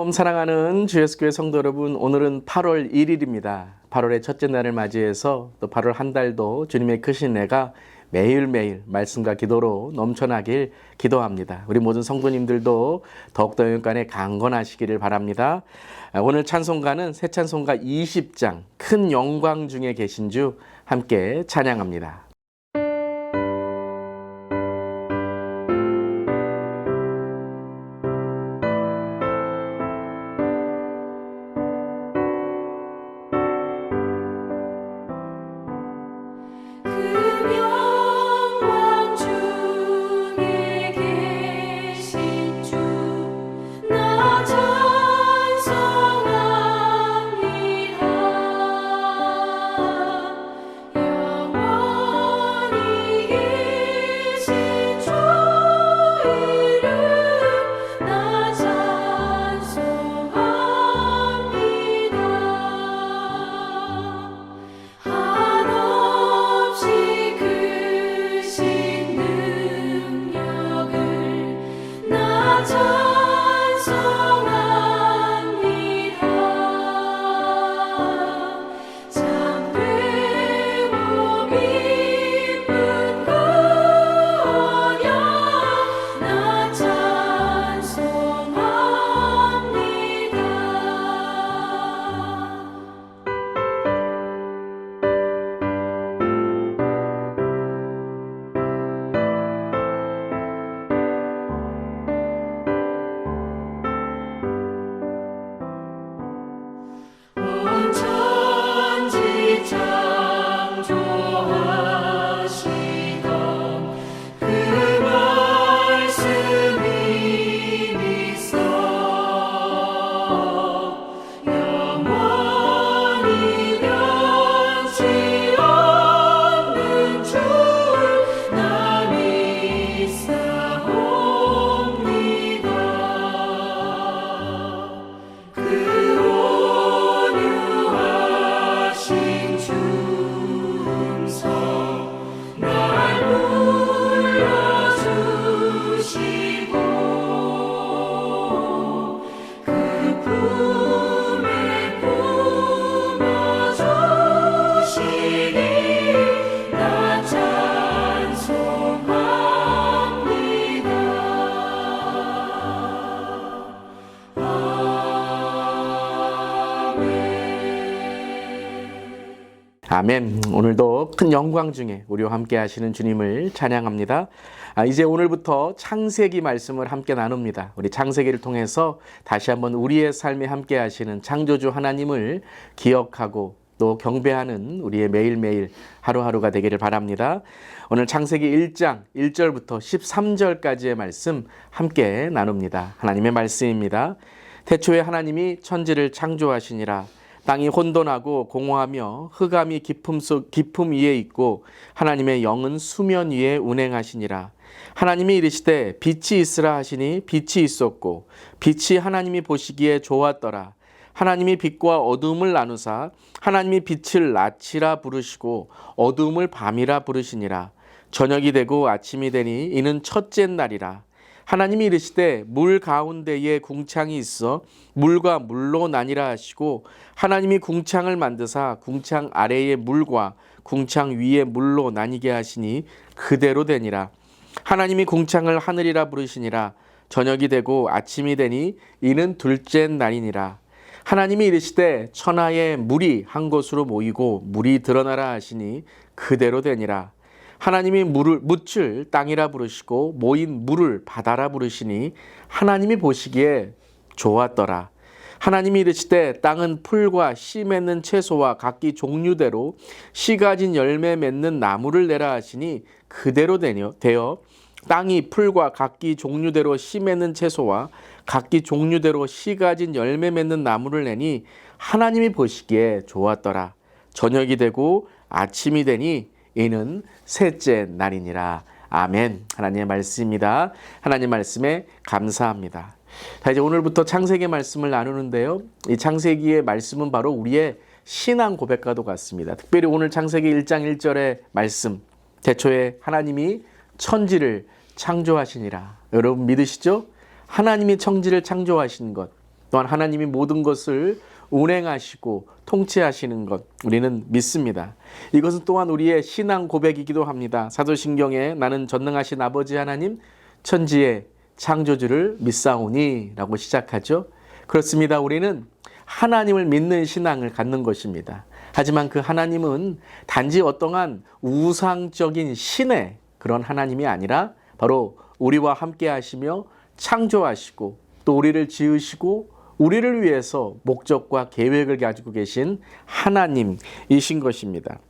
샬롬 사랑하는 주예수교회 성도 여러분, 오늘은 8월 1일입니다. 8월의 첫째 날을 맞이해서 또 8월 한 달도 주님의 크신 애가 매일매일 말씀과 기도로 넘쳐나길 기도합니다. 우리 모든 성도님들도 더욱더 영육간에 강건하시기를 바랍니다. 오늘 찬송가는 새 찬송가 20장 큰 영광 중에 계신 주 함께 찬양합니다. 아멘. 오늘도 큰 영광 중에 우리와 함께 하시는 주님을 찬양합니다. 이제 오늘부터 창세기 말씀을 함께 나눕니다. 우리 창세기를 통해서 다시 한번 우리의 삶에 함께 하시는 창조주 하나님을 기억하고 또 경배하는 우리의 매일매일 하루하루가 되기를 바랍니다. 오늘 창세기 1장 1절부터 13절까지의 말씀 함께 나눕니다. 하나님의 말씀입니다. 태초에 하나님이 천지를 창조하시니라. 땅이 혼돈하고 공허하며 흑암이 깊음 위에 있고 하나님의 영은 수면 위에 운행하시니라. 하나님이 이르시되 빛이 있으라 하시니 빛이 있었고 빛이 하나님이 보시기에 좋았더라. 하나님이 빛과 어두움을 나누사 하나님이 빛을 낮이라 부르시고 어두움을 밤이라 부르시니라. 저녁이 되고 아침이 되니 이는 첫째 날이라. 하나님이 이르시되 물 가운데에 궁창이 있어 물과 물로 나뉘라 하시고 하나님이 궁창을 만드사 궁창 아래의 물과 궁창 위의 물로 나뉘게 하시니 그대로 되니라. 하나님이 궁창을 하늘이라 부르시니라. 저녁이 되고 아침이 되니 이는 둘째 날이니라. 하나님이 이르시되 천하에 물이 한 곳으로 모이고 물이 드러나라 하시니 그대로 되니라. 하나님이 묻을 땅이라 부르시고 모인 물을 바다라 부르시니 하나님이 보시기에 좋았더라. 하나님이 이르시되 땅은 풀과 씨 맺는 채소와 각기 종류대로 씨 가진 열매 맺는 나무를 내라 하시니 그대로 되어 땅이 풀과 각기 종류대로 씨 맺는 채소와 각기 종류대로 씨 가진 열매 맺는 나무를 내니 하나님이 보시기에 좋았더라. 저녁이 되고 아침이 되니 이는 셋째 날이니라. 아멘. 하나님의 말씀입니다. 하나님 말씀에 감사합니다. 자, 이제 오늘부터 창세기 말씀을 나누는데요. 이 창세기의 말씀은 바로 우리의 신앙 고백과도 같습니다. 특별히 오늘 창세기 1장 1절의 말씀, 태초에 하나님이 천지를 창조하시니라. 여러분 믿으시죠? 하나님이 천지를 창조하신 것, 또한 하나님이 모든 것을 운행하시고 통치하시는 것 우리는 믿습니다. 이것은 또한 우리의 신앙 고백이기도 합니다. 사도신경에 나는 전능하신 아버지 하나님 천지의 창조주를 믿사오니 라고 시작하죠. 그렇습니다. 우리는 하나님을 믿는 신앙을 갖는 것입니다. 하지만 그 하나님은 단지 어떠한 우상적인 신의 그런 하나님이 아니라 바로 우리와 함께 하시며 창조하시고 또 우리를 지으시고 우리를 위해서 목적과 계획을 가지고 계신 하나님이신 것입니다.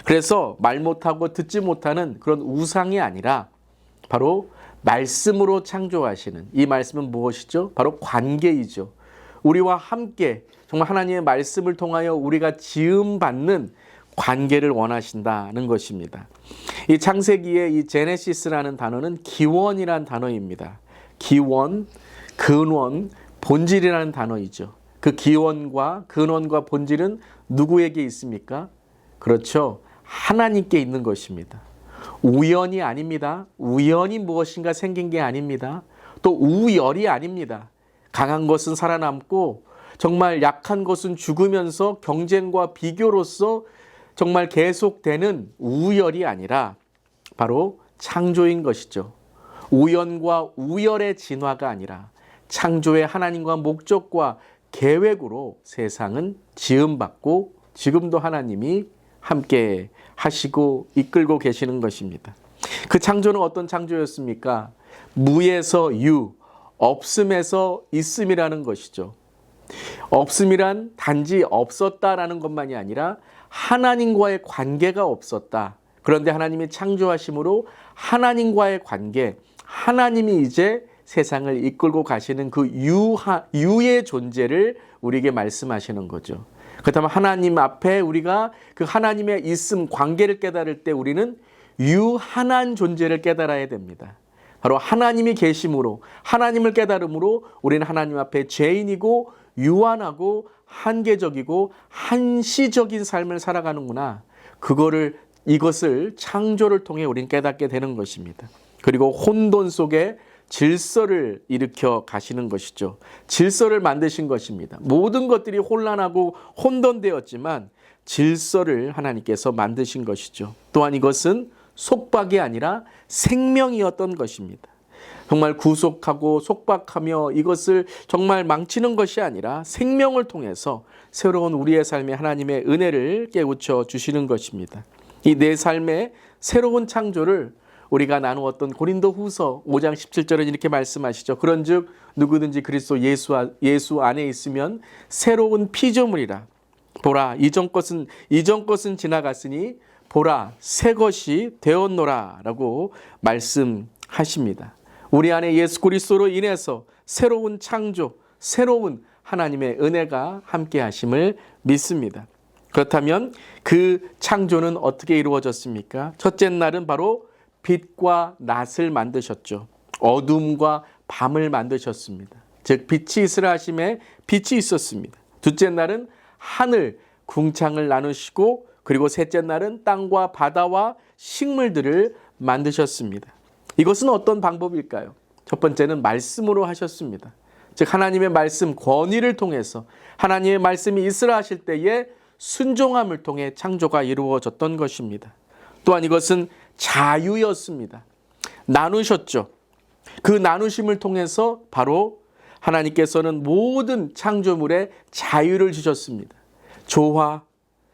그래서 말 못하고 듣지 못하는 그런 우상이 아니라 바로 말씀으로 창조하시는, 이 말씀은 무엇이죠? 바로 관계이죠. 우리와 함께 정말 하나님의 말씀을 통하여 우리가 지음받는 관계를 원하신다는 것입니다. 이 창세기의 이 제네시스라는 단어는 기원이라는 단어입니다. 기원, 근원, 본질이라는 단어이죠. 그 기원과 근원과 본질은 누구에게 있습니까? 그렇죠. 하나님께 있는 것입니다. 우연이 아닙니다. 우연이 무엇인가 생긴 게 아닙니다. 또 우열이 아닙니다. 강한 것은 살아남고 정말 약한 것은 죽으면서 경쟁과 비교로서 정말 계속되는 우열이 아니라 바로 창조인 것이죠. 우연과 우열의 진화가 아니라 창조의 하나님과 목적과 계획으로 세상은 지음받고 지금도 하나님이 함께 하시고 이끌고 계시는 것입니다. 그 창조는 어떤 창조였습니까? 무에서 유, 없음에서 있음이라는 것이죠. 없음이란 단지 없었다라는 것만이 아니라 하나님과의 관계가 없었다. 그런데 하나님이 창조하심으로 하나님과의 관계, 하나님이 이제 세상을 이끌고 가시는 그 유의 존재를 우리에게 말씀하시는 거죠. 그렇다면 하나님 앞에 우리가 그 하나님의 있음, 관계를 깨달을 때 우리는 유한한 존재를 깨달아야 됩니다. 바로 하나님이 계심으로, 하나님을 깨달음으로 우리는 하나님 앞에 죄인이고 유한하고 한계적이고 한시적인 삶을 살아가는구나. 이것을 창조를 통해 우리는 깨닫게 되는 것입니다. 그리고 혼돈 속에 질서를 일으켜 가시는 것이죠. 질서를 만드신 것입니다. 모든 것들이 혼란하고 혼돈되었지만 질서를 하나님께서 만드신 것이죠. 또한 이것은 속박이 아니라 생명이었던 것입니다. 정말 구속하고 속박하며 이것을 정말 망치는 것이 아니라 생명을 통해서 새로운 우리의 삶에 하나님의 은혜를 깨우쳐 주시는 것입니다. 이 내 삶의 새로운 창조를 우리가 나누었던 고린도후서 5장 17절은 이렇게 말씀하시죠. 그런즉 누구든지 그리스도 예수 안에 있으면 새로운 피조물이라. 보라 이전 것은 지나갔으니 보라 새 것이 되었노라 라고 말씀하십니다. 우리 안에 예수 그리스도로 인해서 새로운 창조, 새로운 하나님의 은혜가 함께 하심을 믿습니다. 그렇다면 그 창조는 어떻게 이루어졌습니까? 첫째 날은 바로 빛과 낮을 만드셨죠. 어둠과 밤을 만드셨습니다. 즉 빛이 있으라 하심에 빛이 있었습니다. 둘째 날은 하늘, 궁창을 나누시고 그리고 셋째 날은 땅과 바다와 식물들을 만드셨습니다. 이것은 어떤 방법일까요? 첫 번째는 말씀으로 하셨습니다. 즉 하나님의 말씀, 권위를 통해서 하나님의 말씀이 있으라 하실 때에 순종함을 통해 창조가 이루어졌던 것입니다. 또한 이것은 자유였습니다. 나누셨죠. 그 나누심을 통해서 바로 하나님께서는 모든 창조물에 자유를 주셨습니다. 조화,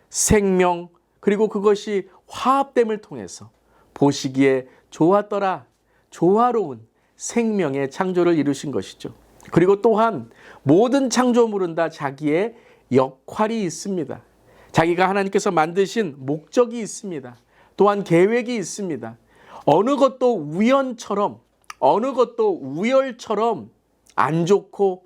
생명, 그리고 그것이 화합됨을 통해서 보시기에 좋았더라, 조화로운 생명의 창조를 이루신 것이죠. 그리고 또한 모든 창조물은 다 자기의 역할이 있습니다. 자기가 하나님께서 만드신 목적이 있습니다. 또한 계획이 있습니다. 어느 것도 우연처럼, 어느 것도 우열처럼 안 좋고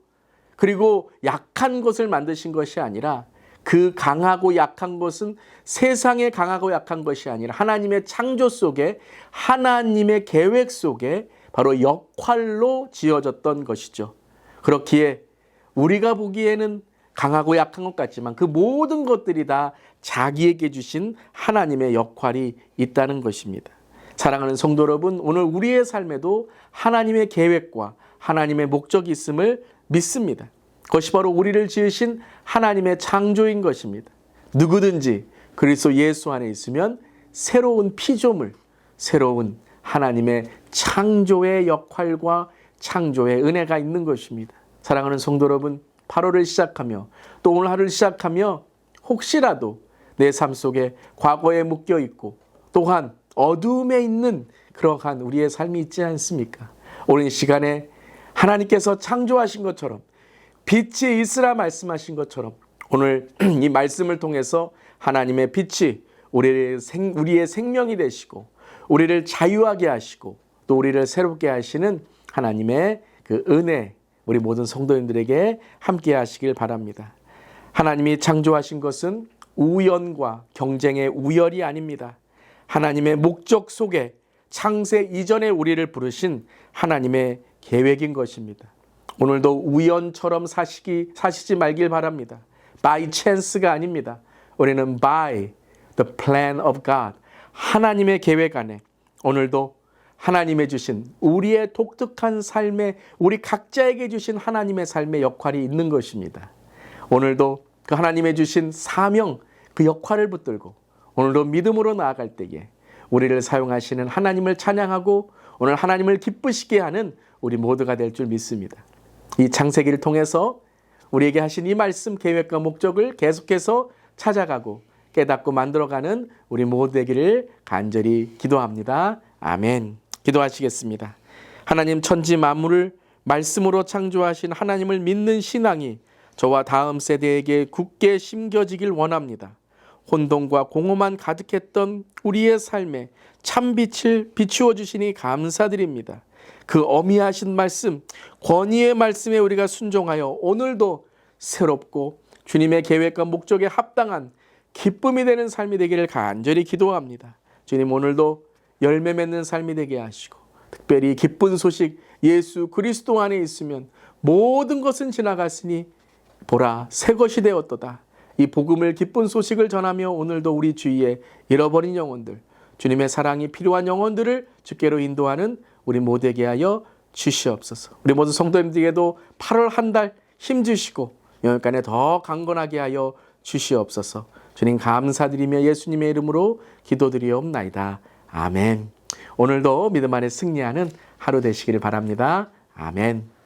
그리고 약한 것을 만드신 것이 아니라 그 강하고 약한 것은 세상에 강하고 약한 것이 아니라 하나님의 창조 속에 하나님의 계획 속에 바로 역할로 지어졌던 것이죠. 그렇기에 우리가 보기에는 강하고 약한 것 같지만 그 모든 것들이 다 자기에게 주신 하나님의 역할이 있다는 것입니다. 사랑하는 성도 여러분, 오늘 우리의 삶에도 하나님의 계획과 하나님의 목적이 있음을 믿습니다. 그것이 바로 우리를 지으신 하나님의 창조인 것입니다. 누구든지 그리스도 예수 안에 있으면 새로운 피조물, 새로운 하나님의 창조의 역할과 창조의 은혜가 있는 것입니다. 사랑하는 성도 여러분, 8월을 시작하며 또 오늘 하루를 시작하며 혹시라도 내 삶 속에 과거에 묶여 있고 또한 어두움에 있는 그러한 우리의 삶이 있지 않습니까? 오늘 이 시간에 하나님께서 창조하신 것처럼 빛이 있으라 말씀하신 것처럼 오늘 이 말씀을 통해서 하나님의 빛이 우리의 생명이 되시고 우리를 자유하게 하시고 또 우리를 새롭게 하시는 하나님의 그 은혜 우리 모든 성도님들에게 함께 하시길 바랍니다. 하나님이 창조하신 것은 우연과 경쟁의 우열이 아닙니다. 하나님의 목적 속에 창세 이전에 우리를 부르신 하나님의 계획인 것입니다. 오늘도 우연처럼 사시지 말길 바랍니다. by chance가 아닙니다. 우리는 by the plan of God, 하나님의 계획 안에 오늘도 하나님의 주신 우리의 독특한 삶에 우리 각자에게 주신 하나님의 삶의 역할이 있는 것입니다. 오늘도 그 하나님의 주신 사명, 그 역할을 붙들고 오늘도 믿음으로 나아갈 때에 우리를 사용하시는 하나님을 찬양하고 오늘 하나님을 기쁘시게 하는 우리 모두가 될 줄 믿습니다. 이 창세기를 통해서 우리에게 하신 이 말씀, 계획과 목적을 계속해서 찾아가고 깨닫고 만들어가는 우리 모두 되기를 간절히 기도합니다. 아멘. 기도하시겠습니다. 하나님, 천지 만물을 말씀으로 창조하신 하나님을 믿는 신앙이 저와 다음 세대에게 굳게 심겨지길 원합니다. 혼돈과 공허만 가득했던 우리의 삶에 참빛을 비추어 주시니 감사드립니다. 그 어미하신 말씀, 권위의 말씀에 우리가 순종하여 오늘도 새롭고 주님의 계획과 목적에 합당한 기쁨이 되는 삶이 되기를 간절히 기도합니다. 주님, 오늘도 열매 맺는 삶이 되게 하시고 특별히 기쁜 소식 예수 그리스도 안에 있으면 모든 것은 지나갔으니 보라 새 것이 되었도다. 이 복음을 기쁜 소식을 전하며 오늘도 우리 주위에 잃어버린 영혼들, 주님의 사랑이 필요한 영혼들을 주께로 인도하는 우리 모두에게 하여 주시옵소서. 우리 모든 성도님들에게도 8월 한 달 힘주시고 영육간에 더 강건하게 하여 주시옵소서. 주님 감사드리며 예수님의 이름으로 기도드리옵나이다. 아멘. 오늘도 믿음 안에 승리하는 하루 되시기를 바랍니다. 아멘.